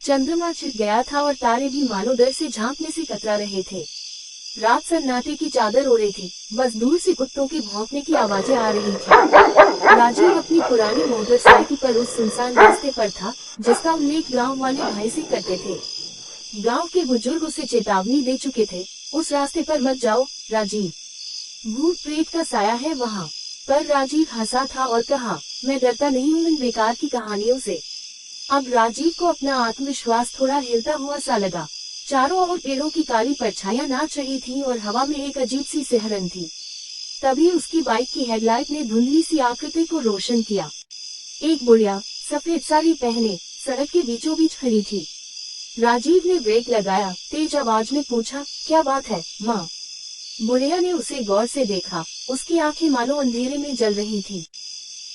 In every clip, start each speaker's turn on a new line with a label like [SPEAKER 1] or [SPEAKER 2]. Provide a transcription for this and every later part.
[SPEAKER 1] चंद्रमा छिप गया था और तारे भी मानो डर से झांकने से कतरा रहे थे। रात सन्नाटे की चादर ओढ़े थी, बस दूर से कुत्तों के भौंकने की आवाजें आ रही थी। राजीव अपनी पुरानी मोटरसाइकिल पर उस सुनसान रास्ते पर था, जिसका उल्लेख गांव वाले भाई से करते थे। गांव के बुजुर्ग उसे चेतावनी दे चुके थे, उस रास्ते पर मत जाओ राजीव, भूत प्रेत का साया है वहाँ। पर राजीव हंसा था और कहा, मैं डरता नहीं हूँ इन बेकार की कहानियों से। अब राजीव को अपना आत्मविश्वास थोड़ा हिलता हुआ सा लगा। चारों ओर पेड़ों की काली परछाइयां नाच रही थी और हवा में एक अजीब सी सिहरन थी। तभी उसकी बाइक की हेडलाइट ने धुंधली सी आकृति को रोशन किया। एक बुढ़िया सफेद साड़ी पहने सड़क के बीचों बीच खड़ी थी। राजीव ने ब्रेक लगाया, तेज आवाज में पूछा, क्या बात है माँ? बुढ़िया ने उसे गौर से देखा, उसकी आंखें मानो अंधेरे में जल रही थी।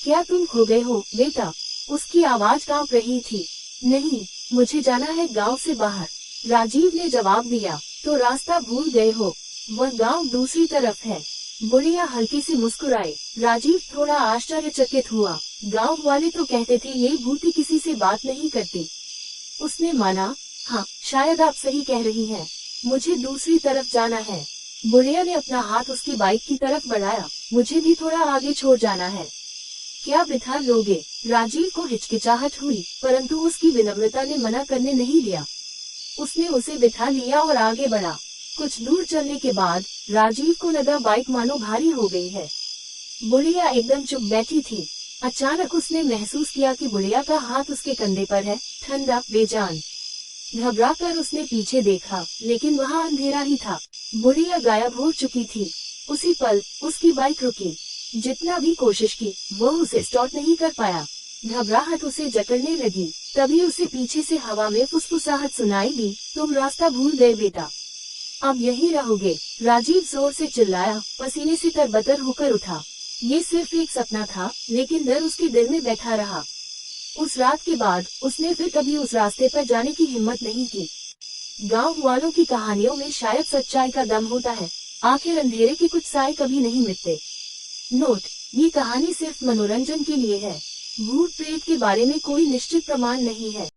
[SPEAKER 1] क्या तुम खो गए हो बेटा? उसकी आवाज कांप रही थी। नहीं, मुझे जाना है गांव से बाहर, राजीव ने जवाब दिया। तो रास्ता भूल गए हो, वह गांव दूसरी तरफ है। बुढ़िया हल्की सी मुस्कुराई। राजीव थोड़ा आश्चर्यचकित हुआ। गांव वाले तो कहते थे ये भूती किसी से बात नहीं करती। उसने माना, हाँ शायद आप सही कह रही हैं, मुझे दूसरी तरफ जाना है। बुढ़िया ने अपना हाथ उसकी बाइक की तरफ बढ़ाया, मुझे भी थोड़ा आगे छोड़ जाना है। क्या बिठा लोगे? राजीव को हिचकिचाहट हुई, परंतु उसकी विनम्रता ने मना करने नहीं दिया। उसने उसे बिठा लिया और आगे बढ़ा। कुछ दूर चलने के बाद राजीव को लगा बाइक मानो भारी हो गई है। बुढ़िया एकदम चुप बैठी थी। अचानक उसने महसूस किया कि बुढ़िया का हाथ उसके कंधे पर है, ठंडा, बेजान। घबराकर उसने पीछे देखा, लेकिन वहाँ अंधेरा ही था। बुढ़िया गायब हो चुकी थी। उसी पल उसकी बाइक रुकी। जितना भी कोशिश की, वो उसे स्टॉप नहीं कर पाया। घबराहट उसे जकड़ने लगी। तभी उसे पीछे से हवा में फुसफुसाहट सुनाई दी, तुम रास्ता भूल गए बेटा, अब यहीं रहोगे। राजीव जोर से चिल्लाया, पसीने से तरबतर होकर उठा। ये सिर्फ एक सपना था, लेकिन डर उसके दिल में बैठा रहा। उस रात के बाद उसने फिर कभी उस रास्ते पर जाने की हिम्मत नहीं की। गांव वालों की कहानियों में शायद सच्चाई का दम होता है, आखिर अंधेरे के कुछ साए कभी नहीं मिटते। नोट, ये कहानी सिर्फ मनोरंजन के लिए है। भूत प्रेत के बारे में कोई निश्चित प्रमाण नहीं है।